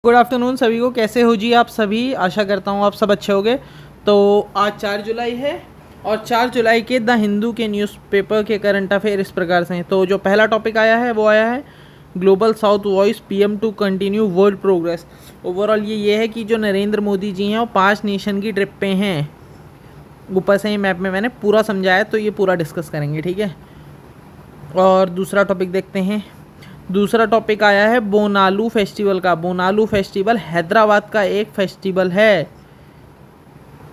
Good afternoon सभी को। कैसे हो जी आप सभी? आशा करता हूँ आप सब अच्छे होंगे। तो आज 4 जुलाई है और 4 जुलाई के द हिंदू के न्यूज़पेपर के करंट अफेयर इस प्रकार से हैं। तो जो पहला टॉपिक आया है वो आया है global south voice PM to continue world progress. Overall ये है कि जो नरेंद्र मोदी जी हैं वो 5 नेशन की ट्रिप पे हैं। ऊपर से ही मैप में मैंने पूरा समझाया, तो ये पूरा डिस्कस करेंगे, ठीक है। और दूसरा टॉपिक देखते हैं। दूसरा टॉपिक आया है बोनालू फेस्टिवल का। बोनालू फेस्टिवल हैदराबाद का एक फेस्टिवल है।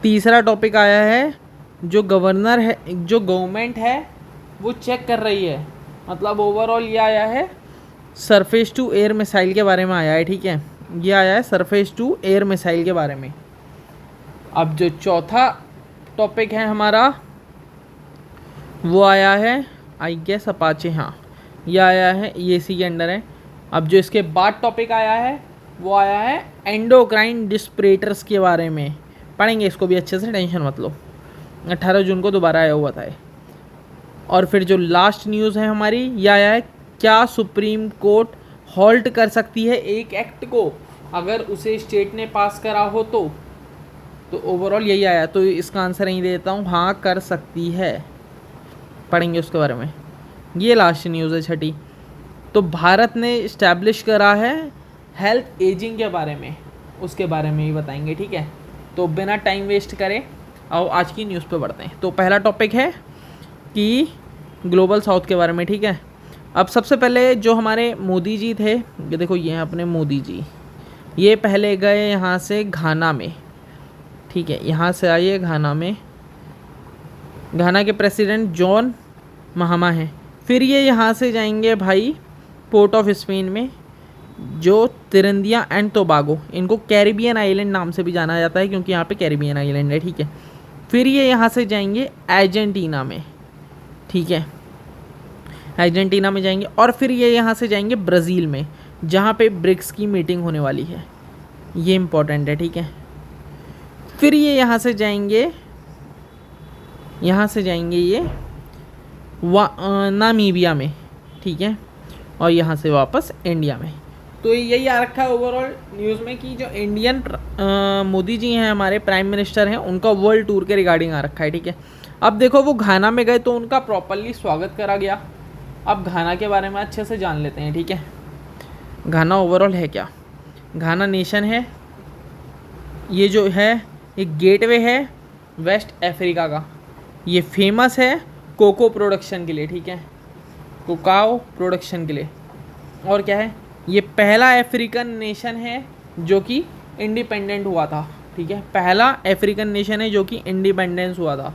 तीसरा टॉपिक आया है जो गवर्नमेंट है वो चेक कर रही है। मतलब ओवरऑल ये आया है सरफेस टू एयर मिसाइल के बारे में आया है, ठीक है। ये आया है सरफेस टू एयर मिसाइल के बारे में। अब जो चौथा टॉपिक है हमारा वो आया है आई गेस अपाचे, हाँ ये आया है, ये इसी के अंडर है। अब जो इसके बाद टॉपिक आया है वो आया है एंडोक्राइन डिस्प्रेटर्स के बारे में। पढ़ेंगे इसको भी अच्छे से, टेंशन मत लो। 18 जून को दोबारा आया हुआ था ये। और फिर जो लास्ट न्यूज़ है हमारी ये आया है क्या सुप्रीम कोर्ट हॉल्ट कर सकती है एक एक्ट को अगर उसे स्टेट ने पास करा हो तो ओवरऑल यही आया। तो इसका आंसर यही देता हूँ, हाँ कर सकती है। पढ़ेंगे उसके बारे में। ये लास्ट न्यूज़ है छठी। तो भारत ने इस्टेब्लिश करा है हेल्थ एजिंग के बारे में, उसके बारे में ही बताएंगे, ठीक है। तो बिना टाइम वेस्ट करें आओ आज की न्यूज़ पे बढ़ते हैं। तो पहला टॉपिक है कि ग्लोबल साउथ के बारे में, ठीक है। अब सबसे पहले जो हमारे मोदी जी थे, ये देखो ये हैं अपने मोदी जी। ये पहले गए यहाँ से घाना में, ठीक है। यहाँ से आइए घाना में। घाना के प्रेसिडेंट जॉन महामा हैं। फिर ये यहाँ से जाएंगे भाई पोर्ट ऑफ स्पेन में, जो तिरंदिया एंड टोबागो, इनको कैरिबियन आइलैंड नाम से भी जाना जाता है क्योंकि यहाँ पे कैरिबियन आइलैंड है, ठीक है। फिर ये यहाँ से जाएंगे अर्जेंटीना में, ठीक है। अर्जेंटीना में जाएंगे और फिर ये यहाँ से जाएंगे ब्राज़ील में, जहाँ पे ब्रिक्स की मीटिंग होने वाली है। ये इम्पोर्टेंट है, ठीक है। फिर ये यहाँ से जाएंगे ये नामीबिया में, ठीक है। और यहाँ से वापस इंडिया में। तो यही आ रखा है ओवरऑल न्यूज़ में कि जो इंडियन मोदी जी हैं हमारे प्राइम मिनिस्टर हैं, उनका वर्ल्ड टूर के रिगार्डिंग आ रखा है, ठीक है। अब देखो वो घाना में गए तो उनका प्रॉपरली स्वागत करा गया। अब घाना के बारे में अच्छे से जान लेते हैं, ठीक है। घाना ओवरऑल है क्या? घाना नेशन है, ये जो है एक गेटवे है वेस्ट अफ्रीका का। ये फेमस है कोको प्रोडक्शन के लिए, ठीक है, कोकाओ प्रोडक्शन के लिए। और क्या है, ये पहला अफ्रीकन नेशन है जो कि इंडिपेंडेंट हुआ था, ठीक है। पहला अफ्रीकन नेशन है जो कि इंडिपेंडेंस हुआ था।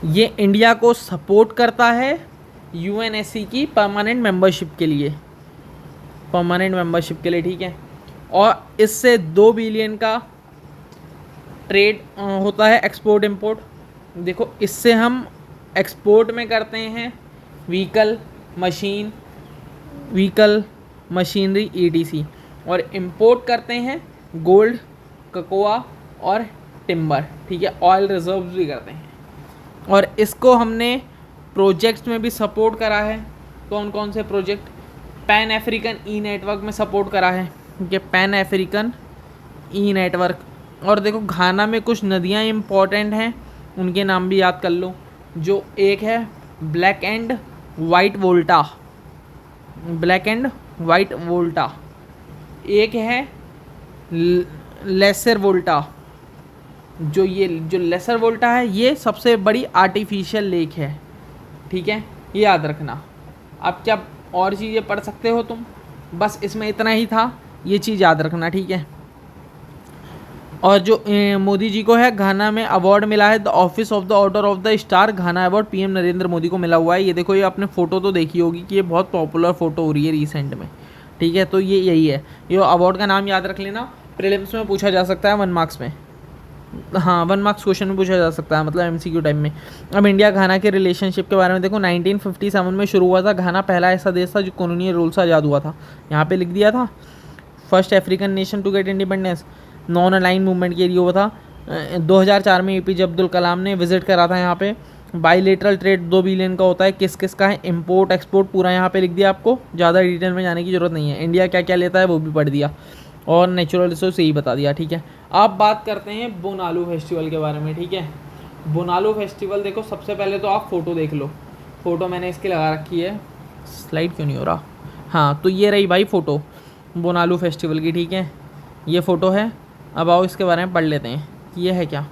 ये इंडिया को सपोर्ट करता है यूएनएससी की परमानेंट मेंबरशिप के लिए, ठीक है। और इससे 2 बिलियन का ट्रेड होता है, एक्सपोर्ट इंपोर्ट। देखो इससे हम एक्सपोर्ट में करते हैं व्हीकल मशीनरी ETC, और इंपोर्ट करते हैं गोल्ड, कोकोआ और टिम्बर, ठीक है। ऑयल रिजर्व्स भी करते हैं। और इसको हमने प्रोजेक्ट्स में भी सपोर्ट करा है। कौन कौन से प्रोजेक्ट? पैन अफ्रीकन नेटवर्क में सपोर्ट करा है, ठीक है, पैन अफ्रीकन नेटवर्क। और देखो घाना में कुछ नदियाँ इम्पॉर्टेंट हैं, उनके नाम भी याद कर लो। जो एक है ब्लैक एंड वाइट वोल्टा, एक है लेसर वोल्टा। जो लेसर वोल्टा है ये सबसे बड़ी आर्टिफिशियल लेक है, ठीक है, ये याद रखना। अब क्या और चीज़ें पढ़ सकते हो तुम, बस इसमें इतना ही था, ये चीज़ याद रखना, ठीक है। और जो मोदी जी को है घाना में अवार्ड मिला है the office of the order of the star Ghana award, PM Narendra Modi को मिला हुआ है। ये देखो, ये आपने फ़ोटो तो देखी होगी कि ये बहुत पॉपुलर फ़ोटो हो रही है रिसेंट में, ठीक है। तो ये यही है, ये अवार्ड का नाम याद रख लेना। प्रीलिम्स में पूछा जा सकता है 1 मार्क्स में, हाँ 1 मार्क्स क्वेश्चन में पूछा जा सकता है, मतलब MCQ टाइप में। अब इंडिया घाना के रिलेशनशिप के बारे में देखो, 1957 में शुरू हुआ था। घाना पहला ऐसा देश था जो कॉलोनियल रूल से आज़ाद हुआ था, यहाँ पे लिख दिया था। First African nation to get independence, non aligned movement के लिए हुआ था। 2004 में APJ अब्दुल कलाम ने विजिट करा था यहाँ पे। बाईलेटरल ट्रेड 2 बिलियन का होता है, किस किस का है, इंपोर्ट एक्सपोर्ट पूरा यहाँ पे लिख दिया, आपको ज़्यादा डिटेल में जाने की ज़रूरत नहीं है। इंडिया क्या क्या लेता है वो भी पढ़ दिया, और नेचुरल रिसोर्स यही बता दिया, ठीक है। अब बात करते हैं बोनालू फेस्टिवल के बारे में, ठीक है। बोनालू फेस्टिवल देखो, सबसे पहले तो आप फ़ोटो देख लो, फ़ोटो मैंने इसकी लगा रखी है, स्लाइड क्यों नहीं हो रहा, हाँ तो ये रही भाई फ़ोटो बोनालू फेस्टिवल की, ठीक है, ये फ़ोटो है। अब आओ इसके बारे में पढ़ लेते हैं कि ये है क्या।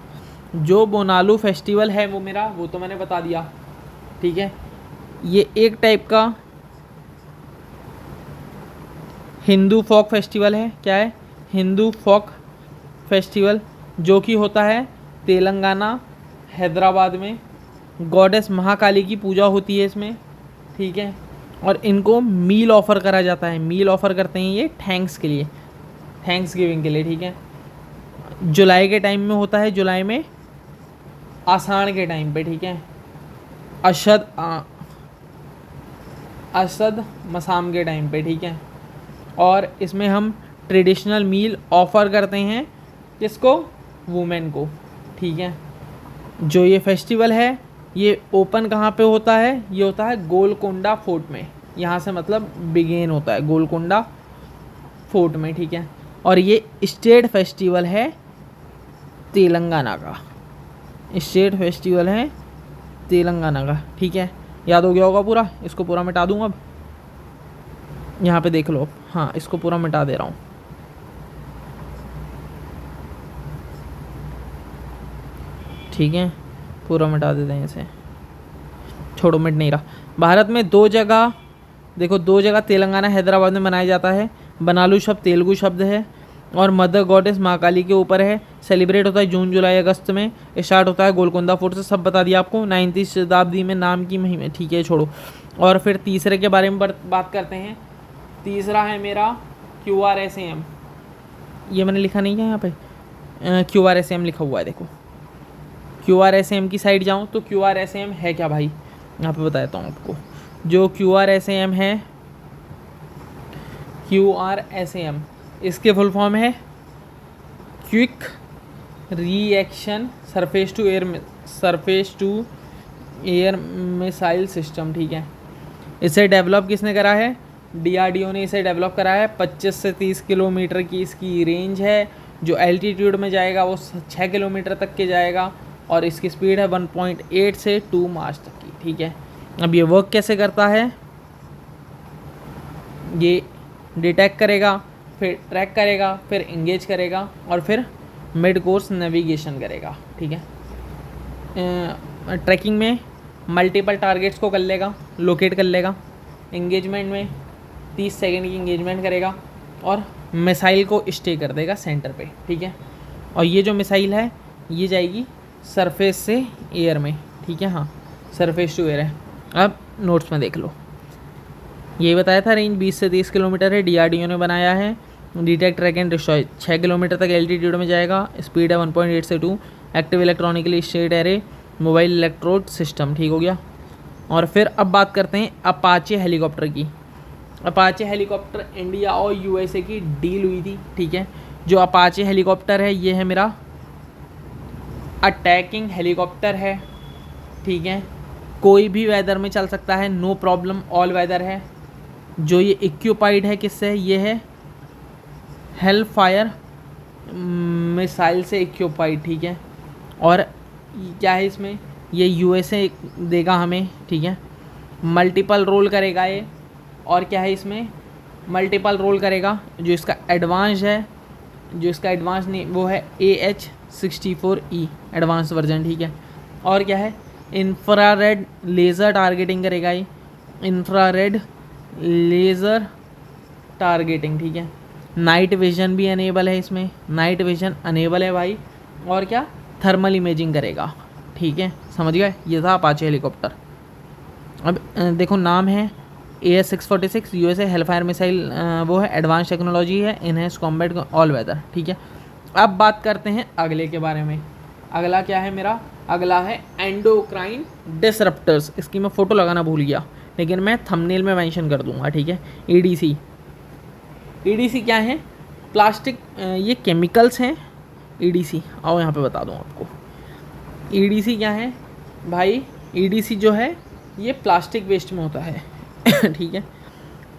जो बोनालू फेस्टिवल है वो मेरा, वो तो मैंने बता दिया, ठीक है। ये एक टाइप का हिंदू फोक फेस्टिवल है, क्या है, हिंदू फोक फेस्टिवल, जो कि होता है तेलंगाना हैदराबाद में। गॉडेस महाकाली की पूजा होती है इसमें, ठीक है। और इनको मील ऑफ़र करा जाता है, मील ऑफ़र करते हैं ये थैंक्स के लिए, थैंक्स गिविंग के लिए, ठीक है। जुलाई के टाइम में होता है, जुलाई में आषाढ़ के टाइम पे, ठीक है। असद मसाम के टाइम पे, ठीक है। और इसमें हम ट्रेडिशनल मील ऑफ़र करते हैं किसको, वुमेन को, ठीक है। जो ये फेस्टिवल है ये ओपन कहाँ पे होता है, ये होता है गोलकोंडा फोर्ट में, यहाँ से मतलब बिगेन होता है गोलकोंडा फोर्ट में, ठीक है। और ये स्टेट फेस्टिवल है तेलंगाना का, स्टेट फेस्टिवल है तेलंगाना का, ठीक है। याद हो गया होगा पूरा, इसको पूरा मिटा दूँ अब, यहाँ पे देख लो, हाँ इसको पूरा मिटा दे रहा हूँ, ठीक है, पूरा मिटा देते हैं इसे, छोड़ो मिट नहीं रहा। भारत में 2 जगह देखो, 2 जगह तेलंगाना हैदराबाद में मनाया जाता है। बनालू शब्द तेलुगु शब्द है और मदर गॉडेस महाकाली के ऊपर है। सेलिब्रेट होता है जून जुलाई अगस्त में, स्टार्ट होता है गोलकोंडा फोर्ट से, सब बता दिया आपको। 9वीं शताब्दी में नाम की महिमा, ठीक है छोड़ो। और फिर तीसरे के बारे में बात करते हैं। तीसरा है मेरा QRSAM, ये मैंने लिखा नहीं है यहाँ पे, QRSAM लिखा हुआ है देखो। QRSAM की साइड जाऊँ तो QRSAM है क्या भाई, यहाँ पे बता देता हूँ आपको। जो QRSAM है, QRSAM इसके फुल फॉर्म है quick reaction surface to air missile system, ठीक है। इसे डेवलप किसने करा है, DRDO ने इसे डेवलप करा है। 25 से 30 किलोमीटर की इसकी रेंज है। जो एल्टीट्यूड में जाएगा वो 6 किलोमीटर तक के जाएगा, और इसकी स्पीड है 1.8 से 2 मार्च तक की, ठीक है। अब ये वर्क कैसे करता है, ये डिटेक्ट करेगा, फिर ट्रैक करेगा, फिर इंगेज करेगा, और फिर मिड कोर्स नेविगेशन करेगा, ठीक है। ट्रैकिंग में मल्टीपल टारगेट्स को कर लेगा, लोकेट कर लेगा। इंगेजमेंट में 30 सेकंड की इंगेजमेंट करेगा, और मिसाइल को स्टे कर देगा सेंटर पे, ठीक है। और ये जो मिसाइल है ये जाएगी सरफेस से एयर में, ठीक है, हाँ सरफेस टू एयर है। अब नोट्स में देख लो, ये बताया था रेंज 20 से 30 किलोमीटर है, DRDO ने बनाया है। Detect track and destroy 6 kilometre तक एल्टीट्यूड में जाएगा, स्पीड है 1.8 से 2, active electronically state array, mobile electrode system, ठीक हो गया। और फिर अब बात करते हैं अपाचे हेलीकॉप्टर की। अपाचे हेलीकॉप्टर इंडिया और USA की डील हुई थी, ठीक है। जो अपाचे हेलीकॉप्टर है ये है मेरा अटैकिंग हेलीकॉप्टर है, ठीक है। कोई भी वेदर में चल सकता है, नो प्रॉब्लम, ऑल वेदर है। जो ये इक्विपाइड है किससे, ये है हेल फायर मिसाइल से इक्विपाइड, ठीक है। और क्या है इसमें, ये USA देगा हमें, ठीक है। मल्टीपल रोल करेगा ये, और क्या है इसमें मल्टीपल रोल करेगा। जो इसका एडवांस है, जो इसका एडवांस नहीं वो है AH-64E एडवांस वर्जन, ठीक है। और क्या है, इंफ्रारेड लेज़र टारगेटिंग करेगा ये, इंफ्रारेड लेज़र टारगेटिंग, ठीक है। नाइट विजन भी अनेबल है इसमें, नाइट विजन अनेबल है भाई। और क्या, थर्मल इमेजिंग करेगा, ठीक है, समझ गए। ये था अपाचे हेलीकॉप्टर। अब देखो नाम है AH-646 USA हेलफायर मिसाइल, वो है एडवांस टेक्नोलॉजी है, इनहेंस कॉम्बैट ऑल वेदर, ठीक है। अब बात करते हैं अगले के बारे में। अगला क्या है मेरा, अगला है एंडोक्राइन डिसरप्टर्स। इसकी मैं फ़ोटो लगाना भूल गया, लेकिन मैं थंबनेल में मेंशन कर दूंगा, ठीक है। EDC क्या है, प्लास्टिक, ये केमिकल्स हैं EDC। आओ यहाँ पे बता दूँ आपको EDC क्या है भाई, EDC जो है ये प्लास्टिक वेस्ट में होता है ठीक है,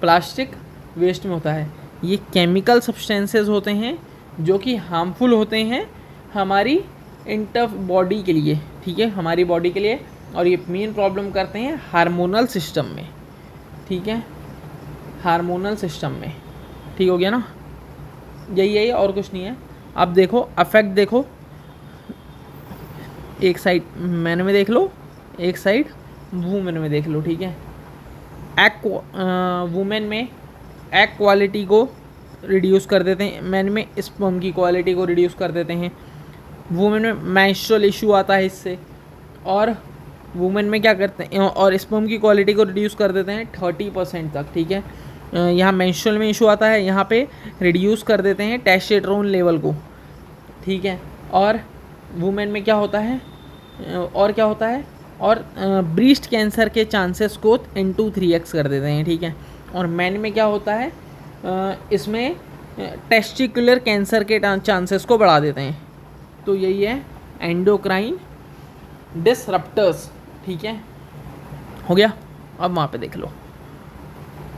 प्लास्टिक वेस्ट में होता है। ये केमिकल सब्सटेंसेस होते हैं जो कि हार्मफुल होते हैं हमारी इंटर बॉडी के लिए, ठीक है, हमारी बॉडी के लिए, और ये मेन प्रॉब्लम करते हैं हार्मोनल सिस्टम में, ठीक है, हार्मोनल सिस्टम में। ठीक हो गया ना, यही और कुछ नहीं है। अब देखो अफेक्ट, देखो एक साइड मैन में देख लो, एक साइड वुमेन में देख लो, ठीक है। वुमेन में एग क्वालिटी को रिड्यूस कर देते हैं, मैन में स्पर्म की क्वालिटी को रिड्यूस कर देते हैं, वुमेन में मेंस्ट्रुअल इशू आता है इससे, और वुमेन में क्या करते हैं, और स्पर्म की क्वालिटी को रिड्यूस कर देते हैं 30% तक, ठीक है। यहाँ मेंस्ट्रुअल में इशू आता है, यहाँ पे रिड्यूस कर देते हैं टेस्टोस्टेरोन लेवल को, ठीक है। और वुमेन में क्या होता है, और क्या होता है, और ब्रेस्ट कैंसर के चांसेस को 3x कर देते हैं, ठीक है। और मैन में क्या होता है, इसमें टेस्टिकुलर कैंसर के चांसेस को बढ़ा देते हैं। तो यही है एंडोक्राइन डिसरप्टर्स, ठीक है, हो गया। अब वहाँ पे देख लो,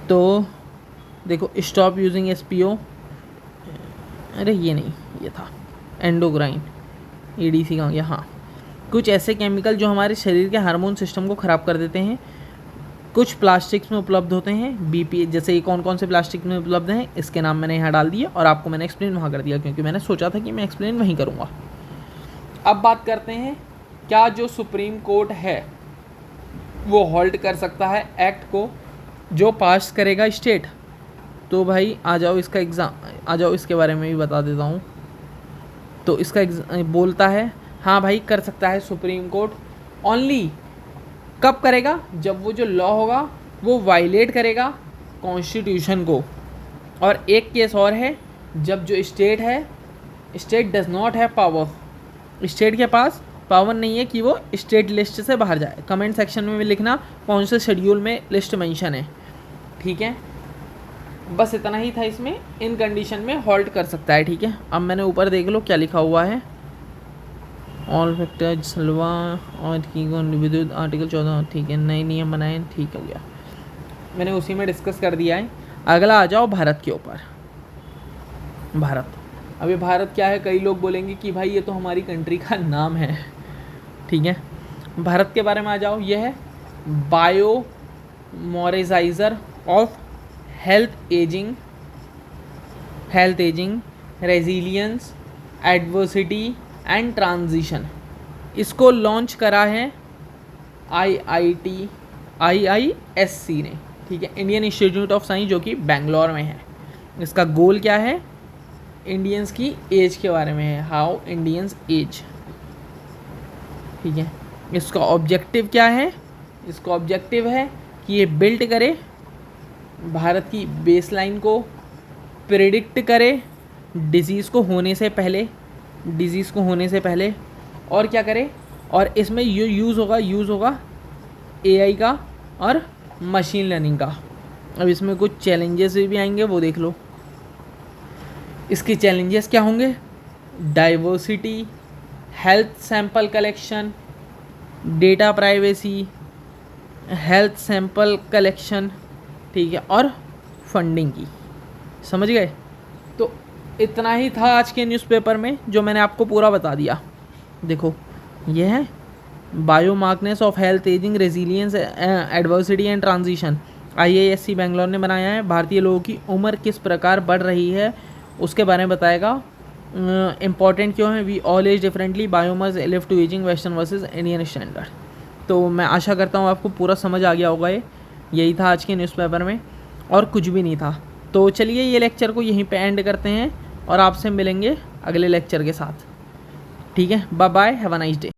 तो देखो स्टॉप यूजिंग SPO, अरे ये नहीं, ये था एंडोक्राइन, EDC का हो गया। हाँ, कुछ ऐसे केमिकल जो हमारे शरीर के हार्मोन सिस्टम को ख़राब कर देते हैं, कुछ प्लास्टिक्स में उपलब्ध होते हैं, BPA जैसे ये कौन कौन से प्लास्टिक में उपलब्ध हैं इसके नाम मैंने यहाँ डाल दिए, और आपको मैंने एक्सप्लेन वहाँ कर दिया, क्योंकि मैंने सोचा था कि मैं एक्सप्लेन वहीं करूँगा। अब बात करते हैं, क्या जो सुप्रीम कोर्ट है वो हॉल्ट कर सकता है एक्ट को जो पास करेगा स्टेट? तो भाई आ जाओ, इसका एग्ज़ाम आ जाओ, इसके बारे में भी बता देता हूँ। तो इसका बोलता है हाँ भाई कर सकता है सुप्रीम कोर्ट, ओनली कब करेगा, जब वो जो लॉ होगा वो वायलेट करेगा कॉन्स्टिट्यूशन को। और एक केस और है, जब जो स्टेट है, state does not have power, state के पास पावर नहीं है कि वो स्टेट लिस्ट से बाहर जाए। कमेंट सेक्शन में भी लिखना कौन से शेड्यूल में लिस्ट मेंशन है, ठीक है। बस इतना ही था इसमें, इन कंडीशन में हॉल्ट कर सकता है, ठीक है। अब मैंने ऊपर देख लो क्या लिखा हुआ है, ऑल फैक्टर्स सलवा और विद्युत आर्टिकल 14, ठीक है, नए नियम बनाए, ठीक हो गया, मैंने उसी में डिस्कस कर दिया है। अगला आ जाओ भारत के ऊपर। भारत, अभी भारत क्या है, कई लोग बोलेंगे कि भाई ये तो हमारी कंट्री का नाम है, ठीक है। भारत के बारे में आ जाओ, ये है biomarkers of health ageing, resilience, adversity and transition. इसको लॉन्च करा है IISc ने, ठीक है, इंडियन इंस्टीट्यूट ऑफ साइंस, जो कि बेंगलोर में है। इसका गोल क्या है, इंडियंस की एज के बारे में है, हाउ इंडियंस एज, ठीक है। इसका ऑब्जेक्टिव क्या है, इसका ऑब्जेक्टिव है कि ये बिल्ड करे, भारत की बेसलाइन को प्रेडिक्ट करे डिज़ीज़ को होने से पहले, और क्या करे, और इसमें यूज़ होगा AI का और मशीन लर्निंग का। अब इसमें कुछ चैलेंजेस भी आएंगे, वो देख लो। इसके चैलेंजेस क्या होंगे, diversity, health sample collection, data privacy, health sample collection, ठीक है, और फंडिंग की, समझ गए। तो इतना ही था आज के न्यूज़पेपर में, जो मैंने आपको पूरा बता दिया। देखो ये है biomarkers of health ageing, resilience, adversity and transition, IISc Bangalore ने बनाया है। भारतीय लोगों की उम्र किस प्रकार बढ़ रही है उसके बारे में बताएगा। इम्पॉर्टेंट क्यों है, we all age differently, biomarkers live to ageing, western versus Indian standard. तो मैं आशा करता हूँ आपको पूरा समझ आ गया होगा। यही था आज के न्यूज़पेपर में, और कुछ भी नहीं था। तो चलिए ये लेक्चर को यहीं पे एंड करते हैं, और आपसे मिलेंगे अगले लेक्चर के साथ, ठीक है। Bye bye, have a nice day.